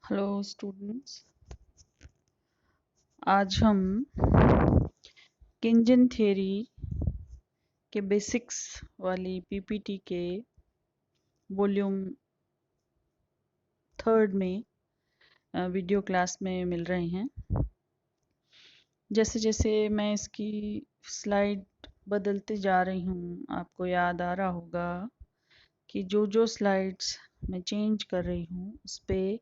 Hello students, आज हम केंजन theory के बेसिक्स वाली पीपीटी के वॉल्यूम थर्ड में वीडियो क्लास में मिल रहे हैं। जैसे जैसे मैं इसकी स्लाइड बदलते जा रही हूँ, आपको याद आ रहा होगा कि जो स्लाइड्स मैं चेंज कर रही हूँ उस पर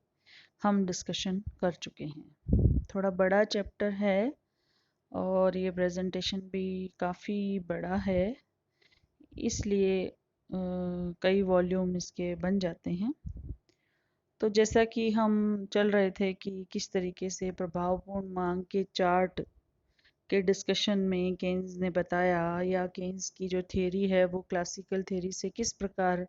हम डिस्कशन कर चुके हैं। थोड़ा बड़ा चैप्टर है और ये प्रेजेंटेशन भी काफ़ी बड़ा है, इसलिए कई वॉल्यूम इसके बन जाते हैं। तो जैसा कि हम चल रहे थे कि किस तरीके से प्रभावपूर्ण मांग के चार्ट के डिस्कशन में केन्स ने बताया, या केन्स की जो थ्योरी है वो क्लासिकल थ्योरी से किस प्रकार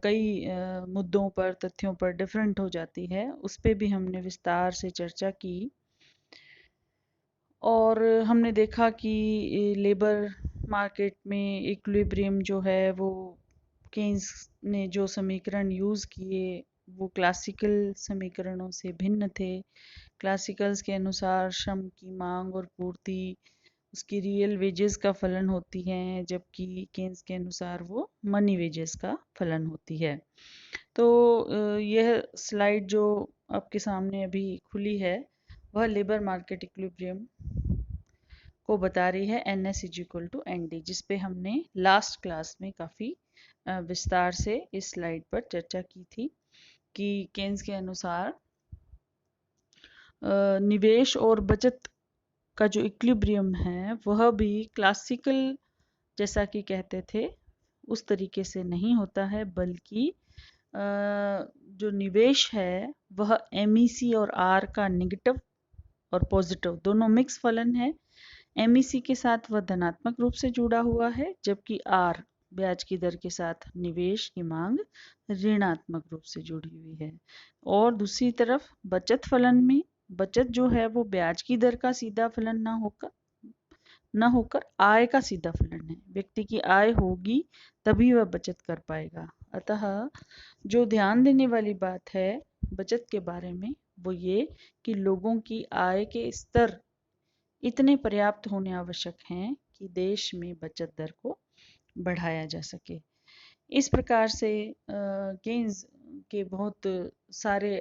कई मुद्दों पर, तथ्यों पर डिफरेंट हो जाती है, उस पे भी हमने विस्तार से चर्चा की। और हमने देखा कि लेबर मार्केट में इक्विलिब्रियम जो है वो केन्स ने जो समीकरण यूज़ किए वो क्लासिकल समीकरणों से भिन्न थे। क्लासिकल्स के अनुसार श्रम की मांग और पूर्ति उसकी रियल वेजेस का फलन होती है, जबकि केन्स के अनुसार वो मनी वेजेस का फलन होती है। तो यह स्लाइड जो आपके सामने अभी खुली है वह लेबर मार्केट इक्विलिब्रियम को बता रही है, N S is equal to N D, जिसपे हमने लास्ट क्लास में काफ़ी विस्तार से इस स्लाइड पर चर्चा की थी कि केन्स के अनुसार निवेश और बचत का जो इक्विलिब्रियम है वह भी क्लासिकल जैसा कि कहते थे उस तरीके से नहीं होता है, बल्कि जो निवेश है वह एमईसी और आर का नेगेटिव और पॉजिटिव दोनों मिक्स फलन है। एमईसी के साथ वह धनात्मक रूप से जुड़ा हुआ है, जबकि आर ब्याज की दर के साथ निवेश की मांग ऋणात्मक रूप से जुड़ी हुई है। और दूसरी तरफ बचत फलन में बचत जो है वो ब्याज की दर का सीधा फलन न होकर आय का सीधा फलन है। व्यक्ति की आय होगी तभी वह बचत कर पाएगा। अतः जो ध्यान देने वाली बात है बचत के बारे में वो ये कि लोगों की आय के स्तर इतने पर्याप्त होने आवश्यक हैं कि देश में बचत दर को बढ़ाया जा सके। इस प्रकार से केन्स के बहुत सारे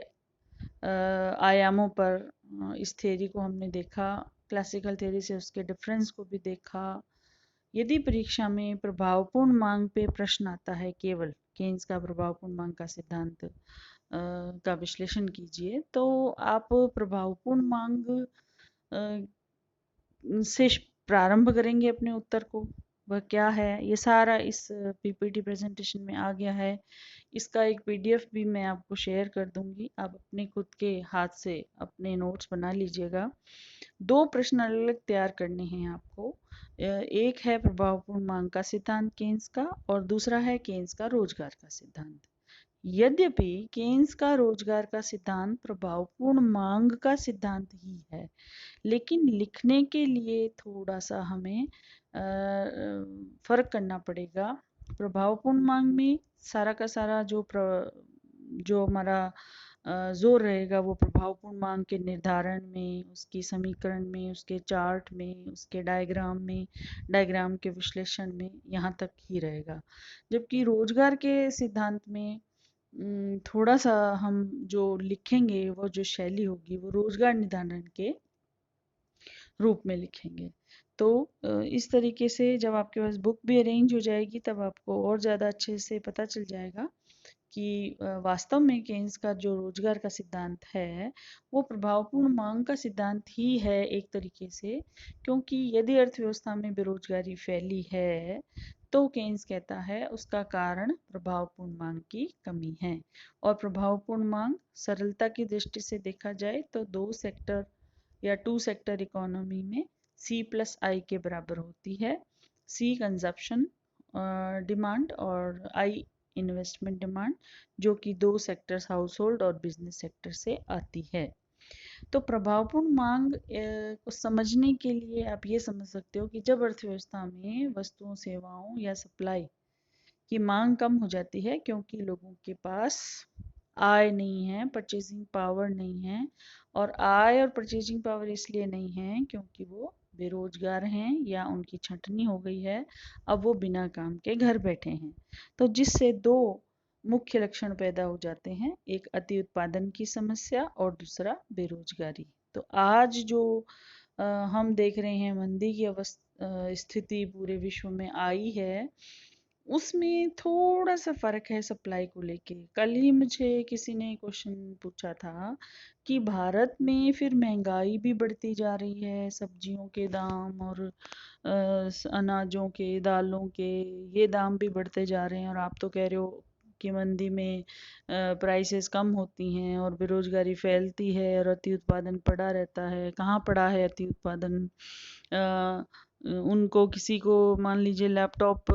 आयामों पर इस थ्योरी को हमने देखा, क्लासिकल थ्योरी से उसके डिफरेंस को भी देखा। यदि परीक्षा में प्रभावपूर्ण मांग पे प्रश्न आता है, केवल केन्स का प्रभावपूर्ण मांग का सिद्धांत का विश्लेषण कीजिए, तो आप प्रभावपूर्ण मांग से प्रारंभ करेंगे अपने उत्तर को। वह क्या है ये सारा इस पीपीटी प्रेजेंटेशन में आ गया है। इसका एक पीडीएफ भी मैं आपको शेयर कर दूंगी, आप अपने खुद के हाथ से अपने नोट्स बना लीजिएगा। दो प्रश्न अलग अलग तैयार करने हैं आपको। एक है प्रभावपूर्ण मांग का सिद्धांत केन्स का, और दूसरा है केन्स का रोजगार का सिद्धांत। यद्यपि केन्स का रोजगार का सिद्धांत प्रभावपूर्ण मांग का सिद्धांत ही है, लेकिन लिखने के लिए थोड़ा सा हमें फर्क करना पड़ेगा। प्रभावपूर्ण मांग में सारा का सारा जो हमारा जोर रहेगा वो प्रभावपूर्ण मांग के निर्धारण में, उसकी समीकरण में, उसके चार्ट में, उसके डायग्राम के विश्लेषण में, यहाँ तक ही रहेगा। जबकि रोजगार के सिद्धांत में थोड़ा सा हम जो लिखेंगे वो जो शैली होगी वो रोजगार निर्धारण के रूप में लिखेंगे। तो इस तरीके से जब आपके पास बुक भी अरेंज हो जाएगी तब आपको और ज़्यादा अच्छे से पता चल जाएगा कि वास्तव में केन्स का जो रोजगार का सिद्धांत है वो प्रभावपूर्ण मांग का सिद्धांत ही है एक तरीके से। क्योंकि यदि अर्थव्यवस्था में बेरोजगारी फैली है तो केन्स कहता है उसका कारण प्रभावपूर्ण मांग की कमी है। और प्रभावपूर्ण मांग सरलता की दृष्टि से देखा जाए तो दो सेक्टर या टू सेक्टर इकोनॉमी में सी प्लस आई के बराबर होती है। सी कंजप्शन डिमांड और आई इन्वेस्टमेंट डिमांड, जो कि दो सेक्टर्स हाउस होल्ड और बिजनेस सेक्टर से आती है। तो प्रभावपूर्ण मांग को समझने के लिए आप ये समझ सकते हो कि जब अर्थव्यवस्था में वस्तुओं, सेवाओं या सप्लाई की मांग कम हो जाती है क्योंकि लोगों के पास आय नहीं है, परचेजिंग पावर नहीं है। और आय और परचेजिंग पावर इसलिए नहीं है क्योंकि वो बेरोजगार हैं या उनकी छंटनी हो गई है, अब वो बिना काम के घर बैठे हैं। तो जिससे दो मुख्य लक्षण पैदा हो जाते हैं, एक अति उत्पादन की समस्या और दूसरा बेरोजगारी। तो आज जो हम देख रहे हैं मंदी की स्थिति पूरे विश्व में आई है, उसमें थोड़ा सा फर्क है सप्लाई को लेके। कल ही मुझे किसी ने क्वेश्चन पूछा था कि भारत में फिर महंगाई भी बढ़ती जा रही है, सब्जियों के दाम और अनाजों के, दालों के, ये दाम भी बढ़ते जा रहे हैं, और आप तो कह रहे हो कि मंदी में प्राइसेस कम होती हैं और बेरोजगारी फैलती है और अति उत्पादन पड़ा रहता है। कहाँ पड़ा है अति उत्पादन? उनको किसी को मान लीजिए लैपटॉप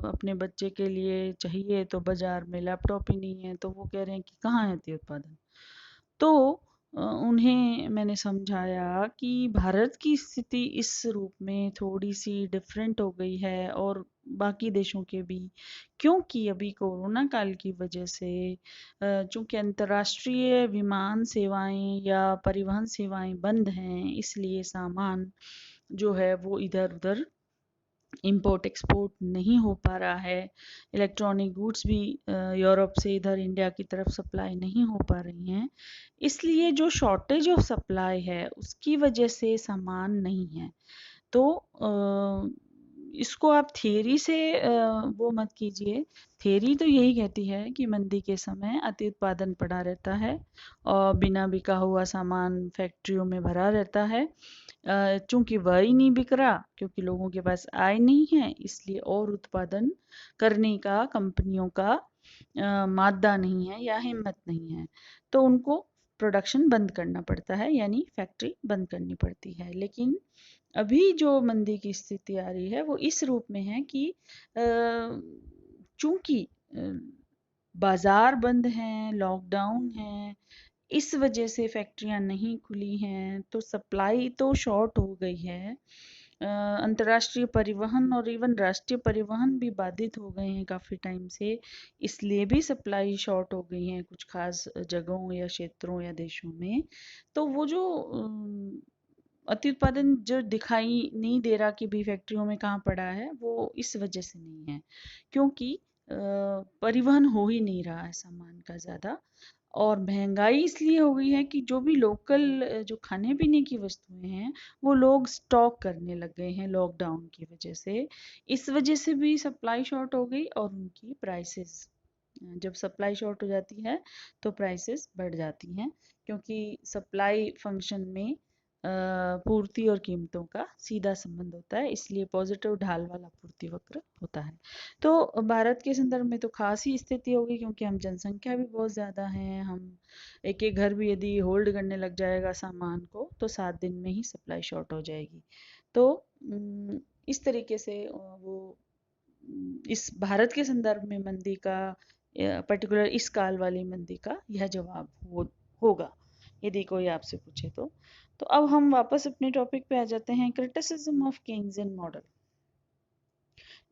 अपने बच्चे के लिए चाहिए, तो बाजार में लैपटॉप ही नहीं है, तो वो कह रहे हैं कि कहाँ है अति उत्पादन। तो उन्हें मैंने समझाया कि भारत की स्थिति इस रूप में थोड़ी सी डिफरेंट हो गई है और बाकी देशों के भी, क्योंकि अभी कोरोना काल की वजह से चूंकि अंतर्राष्ट्रीय विमान सेवाएं या परिवहन सेवाएं बंद हैं, इसलिए सामान जो है वो इधर उधर इंपोर्ट एक्सपोर्ट नहीं हो पा रहा है। इलेक्ट्रॉनिक गुड्स भी यूरोप से इधर इंडिया की तरफ सप्लाई नहीं हो पा रही हैं, इसलिए जो शॉर्टेज ऑफ सप्लाई है उसकी वजह से सामान नहीं है। तो इसको आप थियरी से वो मत कीजिए। थियरी तो यही कहती है कि मंदी के समय अति उत्पादन पड़ा रहता है और बिना बिका हुआ सामान फैक्ट्रियों में भरा रहता है। चूंकि वह ही नहीं बिक रहा क्योंकि लोगों के पास आय नहीं है, इसलिए और उत्पादन करने का कंपनियों का मादा नहीं है या हिम्मत नहीं है, तो उनको प्रोडक्शन बंद करना पड़ता है, यानी फैक्ट्री बंद करनी पड़ती है। लेकिन अभी जो मंदी की स्थिति आ रही है वो इस रूप में है कि चूंकि बाजार बंद हैं, लॉकडाउन है, इस वजह से फैक्ट्रियां नहीं खुली हैं, तो सप्लाई तो शॉर्ट हो गई है। अंतर्राष्ट्रीय परिवहन और इवन राष्ट्रीय परिवहन भी बाधित हो गए हैं काफ़ी टाइम से, इसलिए भी सप्लाई शॉर्ट हो गई है कुछ खास जगहों या क्षेत्रों या देशों में। तो वो जो अति उत्पादन जो दिखाई नहीं दे रहा कि भी फैक्ट्रियों में कहाँ पड़ा है, वो इस वजह से नहीं है क्योंकि परिवहन हो ही नहीं रहा है सामान का ज़्यादा। और महंगाई इसलिए हो गई है कि जो भी लोकल जो खाने पीने की वस्तुएं हैं वो लोग स्टॉक करने लग गए हैं लॉकडाउन की वजह से। इस वजह से भी सप्लाई शॉर्ट हो गई और उनकी प्राइसेस, जब सप्लाई शॉर्ट हो जाती है तो प्राइसेस बढ़ जाती हैं, क्योंकि सप्लाई फंक्शन में पूर्ति और कीमतों का सीधा संबंध होता है, इसलिए पॉजिटिव ढाल वाला पूर्ति वक्र होता है। तो भारत के संदर्भ में तो खास ही स्थिति होगी क्योंकि हम जनसंख्या भी बहुत ज़्यादा हैं। हम एक एक घर भी यदि होल्ड करने लग जाएगा सामान को तो 7 दिन में ही सप्लाई शॉर्ट हो जाएगी। तो इस तरीके से वो इस भारत के संदर्भ में मंदी का, पर्टिकुलर इस काल वाली मंदी का यह जवाब होगा यदि कोई आपसे पूछे तो अब हम वापस अपने टॉपिक पे आ जाते हैं, क्रिटिसिज्म ऑफ केन्जियन मॉडल।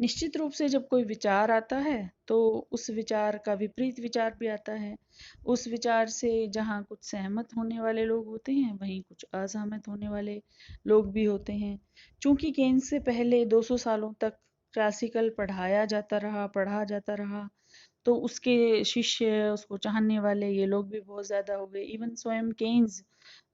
निश्चित रूप से जब कोई विचार आता है तो उस विचार का विपरीत विचार भी आता है। उस विचार से जहाँ कुछ सहमत होने वाले लोग होते हैं वहीं कुछ असहमत होने वाले लोग भी होते हैं। चूंकि केन्स से पहले 200 सालों तक क्लासिकल पढ़ा जाता रहा, तो उसके शिष्य, उसको चाहने वाले ये लोग भी बहुत ज़्यादा हो गए। इवन स्वयं केन्स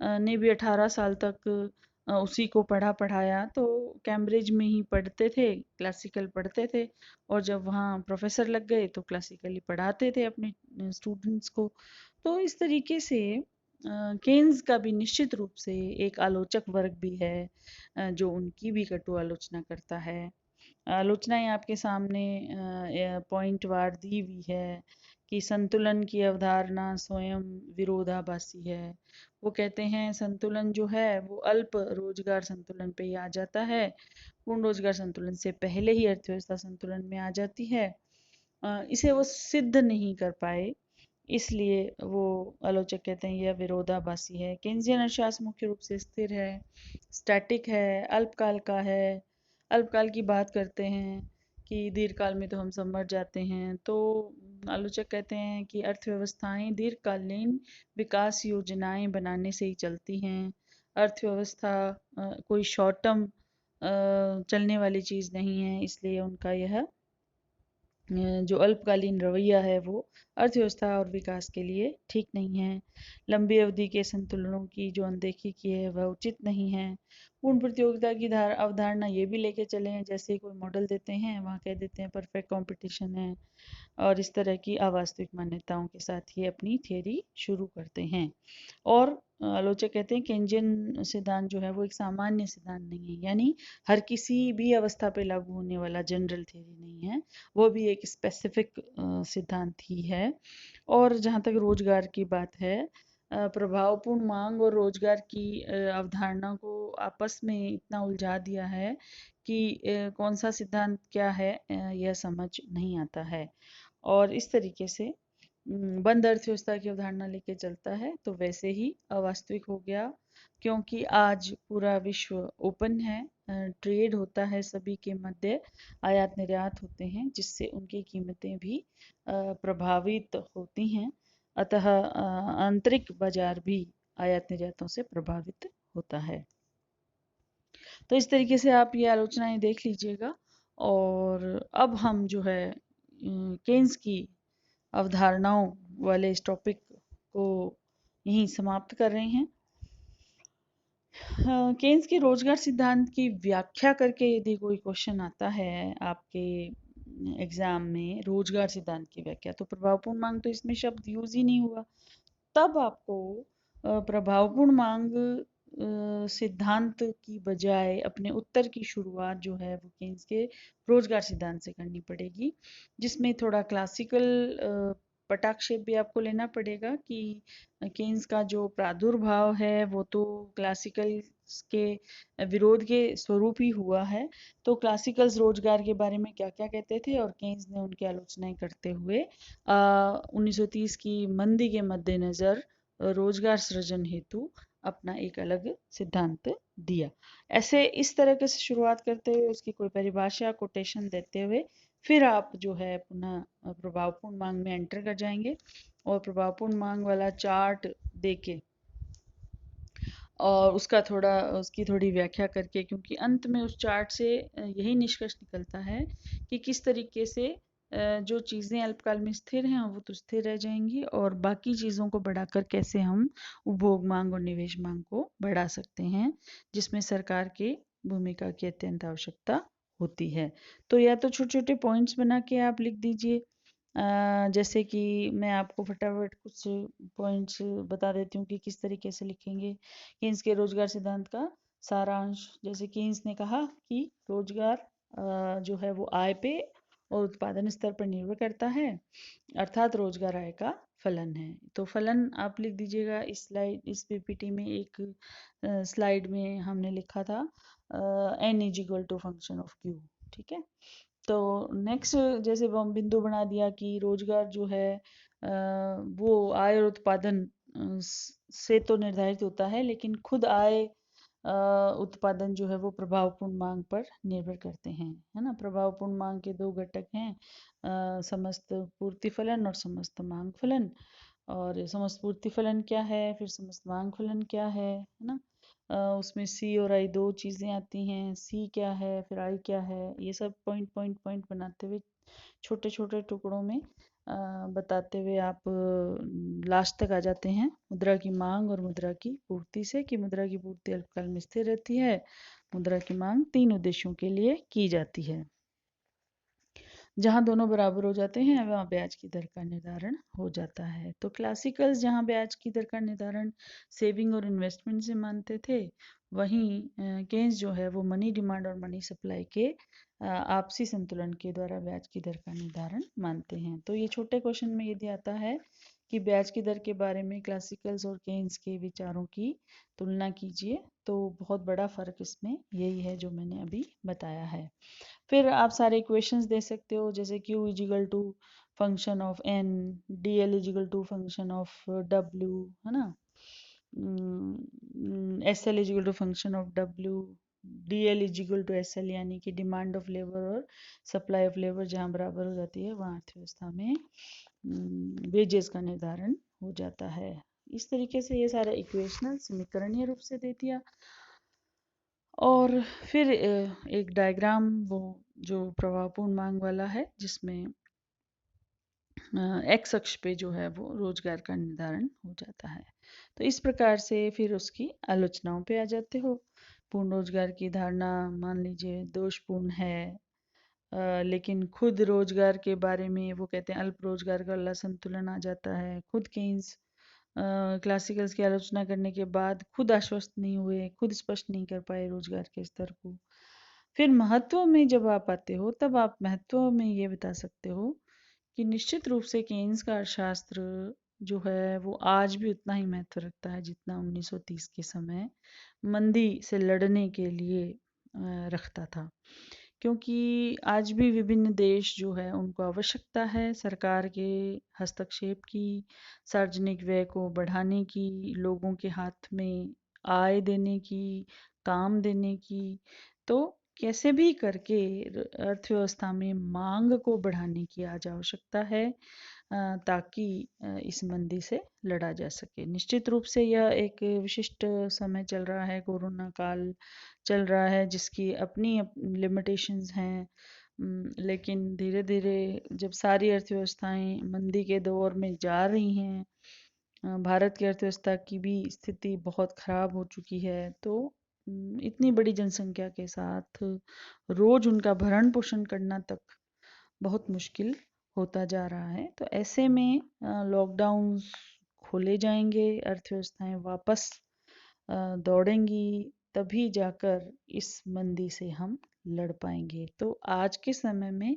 ने भी 18 साल तक उसी को पढ़ाया, तो कैम्ब्रिज में ही पढ़ते थे, क्लासिकल पढ़ते थे, और जब वहाँ प्रोफेसर लग गए तो क्लासिकली पढ़ाते थे अपने स्टूडेंट्स को। तो इस तरीके से केन्स का भी निश्चित रूप से एक आलोचक वर्ग भी है जो उनकी भी कटु आलोचना करता है। आलोचनाएं आपके सामने पॉइंट वार दी हुई है कि संतुलन की अवधारणा स्वयं विरोधाभासी है। वो कहते हैं संतुलन जो है वो अल्प रोजगार संतुलन पे ही आ जाता है, पूर्ण रोजगार संतुलन से पहले ही अर्थव्यवस्था संतुलन में आ जाती है। इसे वो सिद्ध नहीं कर पाए, इसलिए वो आलोचक कहते हैं यह विरोधाभासी है। केन्जियन अर्थशास्त्र मुख्य रूप से स्थिर है, स्टैटिक है, अल्पकाल का है। अल्पकाल की बात करते हैं कि दीर्घकाल में तो हम सब मर जाते हैं, तो आलोचक कहते हैं कि अर्थव्यवस्थाएं दीर्घकालीन विकास योजनाएं बनाने से ही चलती हैं। अर्थव्यवस्था कोई शॉर्ट टर्म चलने वाली चीज़ नहीं है, इसलिए उनका यह जो अल्पकालीन रवैया है वो अर्थव्यवस्था और विकास के लिए ठीक नहीं है। लंबी अवधि के संतुलनों की जो अनदेखी की है वह उचित नहीं है। पूर्ण प्रतियोगिता की अवधारणा ये भी लेके चले हैं, जैसे कोई मॉडल देते हैं वहाँ कह देते हैं परफेक्ट कंपटीशन है, और इस तरह की अवास्तविक मान्यताओं के साथ ये अपनी थियरी शुरू करते हैं। और आलोचक कहते हैं केंजियन सिद्धांत जो है वो एक सामान्य सिद्धांत नहीं है, यानी हर किसी भी अवस्था पे लागू होने वाला जनरल थ्योरी नहीं है, वो भी एक स्पेसिफिक सिद्धांत ही है। और जहाँ तक रोजगार की बात है, प्रभावपूर्ण मांग और रोजगार की अवधारणा को आपस में इतना उलझा दिया है कि कौन सा सिद्धांत क्या है यह समझ नहीं आता है। और इस तरीके से बंद अर्थव्यवस्था की अवधारणा लेके चलता है तो वैसे ही अवास्तविक हो गया, क्योंकि आज पूरा विश्व ओपन है, ट्रेड होता है सभी के मध्य, आयात निर्यात होते हैं जिससे उनकी कीमतें भी प्रभावित होती हैं। अतः आंतरिक बाजार भी आयात निर्यातों से प्रभावित होता है। तो इस तरीके से आप ये आलोचनाएं देख लीजिएगा। और अब हम जो है केन्स की अवधारणाओं वाले इस टॉपिक को यहीं समाप्त कर रहे हैं। केन्स के रोजगार सिद्धांत की व्याख्या करके यदि कोई क्वेश्चन आता है आपके एग्जाम में, रोजगार सिद्धांत की व्याख्या, तो प्रभावपूर्ण मांग तो इसमें शब्द यूज ही नहीं हुआ। तब आपको प्रभावपूर्ण मांग सिद्धांत की बजाय अपने उत्तर की शुरुआत जो है वो केन्स के रोजगार सिद्धांत से करनी पड़ेगी, जिसमें थोड़ा क्लासिकल पटाक्षेप भी आपको लेना पड़ेगा कि केन्स का जो प्रादुर्भाव है वो तो क्लासिकल के विरोध के स्वरूप ही हुआ है। तो क्लासिकल्स रोजगार के बारे में क्या क्या कहते थे और केन्स ने उनकी आलोचनाएं करते हुए 1930 की मंदी के मद्देनजर रोजगार सृजन हेतु अपना एक अलग सिद्धांत दिया। ऐसे इस तरह से शुरुआत करते हुए उसकी कोई परिभाषा कोटेशन देते हुए फिर आप जो है पुनः प्रभावपूर्ण मांग में एंटर कर जाएंगे और प्रभावपूर्ण मांग वाला चार्ट देके और उसकी थोड़ी व्याख्या करके, क्योंकि अंत में उस चार्ट से यही निष्कर्ष निकलता है कि किस तरीके से जो चीज़ें अल्पकाल में स्थिर हैं वो तो स्थिर रह जाएंगी और बाकी चीज़ों को बढ़ाकर कैसे हम उपभोग मांग और निवेश मांग को बढ़ा सकते हैं, जिसमें सरकार की भूमिका की अत्यंत आवश्यकता होती है। तो या तो छोटे छोटे पॉइंट्स बना के आप लिख दीजिए, जैसे कि मैं आपको फटाफट कुछ पॉइंट्स बता देती हूँ कि किस तरीके से लिखेंगे। केन्स के रोजगार सिद्धांत का सारांश, जैसे केन्स ने कहा कि रोजगार जो है वो आय पे और उत्पादन स्तर पर निर्भर करता है, अर्थात रोजगार आय का फलन है। तो फलन आप लिख दीजिएगा। इस पीपीटी में एक स्लाइड में हमने लिखा था n is equal to function of q, ठीक है। तो नेक्स्ट जैसे हम बिंदु बना दिया कि रोजगार जो है वो आय और उत्पादन से तो निर्धारित होता है, लेकिन खुद आय उत्पादन जो है वो प्रभावपूर्ण मांग पर निर्भर करते हैं, है ना। प्रभावपूर्ण मांग के दो घटक हैं, समस्त पूर्ति फलन और समस्त मांग फलन। और समस्त पूर्ति फलन क्या है, फिर समस्त मांग फलन क्या है ना। उसमें सी और आई दो चीज़ें आती हैं, सी क्या है फिर आई क्या है, ये सब पॉइंट पॉइंट पॉइंट बनाते हुए छोटे छोटे टुकड़ों में बताते हुए आप लास्ट तक आ जाते हैं मुद्रा की मांग और मुद्रा की पूर्ति से, कि मुद्रा की पूर्ति अल्पकाल में स्थिर रहती है, मुद्रा की मांग तीन उद्देश्यों के लिए की जाती है। जहाँ दोनों बराबर हो जाते हैं वहाँ ब्याज की दर का निर्धारण हो जाता है। तो क्लासिकल्स जहाँ ब्याज की दर का निर्धारण सेविंग और इन्वेस्टमेंट से मानते थे, वहीं केन्स जो है वो मनी डिमांड और मनी सप्लाई के आपसी संतुलन के द्वारा ब्याज की दर का निर्धारण मानते हैं। तो ये छोटे क्वेश्चन में यदि आता है कि ब्याज की दर के बारे में क्लासिकल्स और केन्स के विचारों की तुलना कीजिए, तो बहुत बड़ा फर्क इसमें यही है जो मैंने अभी बताया है। फिर आप सारे इक्वेशंस दे सकते हो, जैसे q is equal to function of n, D L is equal to function of w, है ना, S L is equal to function of w, D L is equal to S L, यानी कि डिमांड ऑफ लेबर और सप्लाई ऑफ लेबर जहाँ बराबर हो जाती है वहाँ अर्थव्यवस्था में वेजेस का निर्धारण हो जाता है। इस तरीके से ये सारा इक्वेशनल समीकरणीय रूप से दे दिया। और फिर एक डायग्राम वो जो प्रभावपूर्ण मांग वाला है, जिसमें एक्स अक्ष पे जो है वो रोजगार का निर्धारण हो जाता है। तो इस प्रकार से फिर उसकी आलोचनाओं पे आ जाते हो। पूर्ण रोजगार की धारणा मान लीजिए दोषपूर्ण है, लेकिन खुद रोजगार के बारे में वो कहते हैं अल्प रोजगार का असंतुलन आ जाता है। खुद केन्स क्लासिकल्स की आलोचना करने के बाद खुद आश्वस्त नहीं हुए, खुद स्पष्ट नहीं कर पाए रोजगार के स्तर को। फिर महत्व में जब आप आते हो, तब आप महत्व में ये बता सकते हो कि निश्चित रूप से केन्स का अर्थशास्त्र जो है वो आज भी उतना ही महत्व रखता है जितना 1930 के समय मंदी से लड़ने के लिए रखता था। क्योंकि आज भी विभिन्न देश जो है उनको आवश्यकता है सरकार के हस्तक्षेप की, सार्वजनिक व्यय को बढ़ाने की, लोगों के हाथ में आय देने की, काम देने की। तो कैसे भी करके अर्थव्यवस्था में मांग को बढ़ाने की आज आवश्यकता है, ताकि इस मंदी से लड़ा जा सके। निश्चित रूप से यह एक विशिष्ट समय चल रहा है, कोरोना काल चल रहा है, जिसकी अपनी लिमिटेशंस हैं। लेकिन धीरे धीरे जब सारी अर्थव्यवस्थाएं मंदी के दौर में जा रही हैं, भारत की अर्थव्यवस्था की भी स्थिति बहुत खराब हो चुकी है, तो इतनी बड़ी जनसंख्या के साथ रोज उनका भरण पोषण करना तक बहुत मुश्किल होता जा रहा है। तो ऐसे में लॉकडाउन्स खोले जाएंगे, अर्थव्यवस्थाएं वापस दौड़ेंगी, तभी जाकर इस मंदी से हम लड़ पाएंगे। तो आज के समय में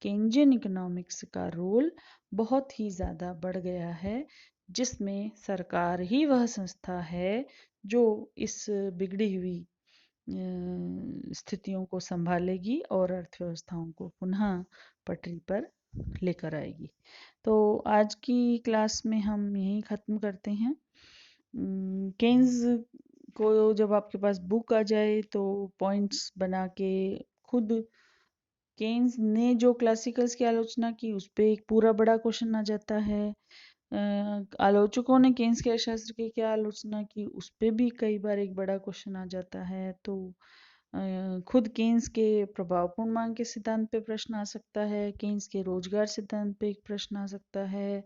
केंजियन इकोनॉमिक्स का रोल बहुत ही ज़्यादा बढ़ गया है, जिसमें सरकार ही वह संस्था है जो इस बिगड़ी हुई स्थितियों को संभालेगी और अर्थव्यवस्थाओं को पुनः पटरी पर लेकर आएगी। तो आज की क्लास में हम यहीं ख़त्म करते हैं। केन्स को जब आपके पास बुक आ जाए तो पॉइंट्स बना के खुद केन्स ने जो क्लासिकल्स की आलोचना की उस पर एक पूरा बड़ा क्वेश्चन आ जाता है। आलोचकों ने केन्स के अर्थशास्त्र की क्या आलोचना की उस पर भी कई बार एक बड़ा क्वेश्चन आ जाता है। तो खुद केन्स के प्रभावपूर्ण मांग के सिद्धांत पे प्रश्न आ सकता है, केन्स के रोजगार सिद्धांत पे एक प्रश्न आ सकता है,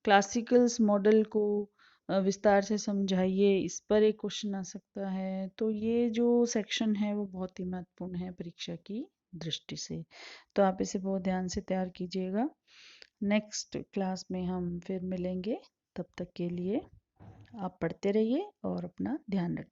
क्लासिकल्स मॉडल को विस्तार से समझाइए, इस पर एक क्वेश्चन आ सकता है। तो ये जो सेक्शन है वो बहुत ही महत्वपूर्ण है परीक्षा की दृष्टि से। तो आप इसे बहुत ध्यान से तैयार कीजिएगा। नेक्स्ट क्लास में हम फिर मिलेंगे। तब तक के लिए आप पढ़ते रहिए और अपना ध्यान रखिए।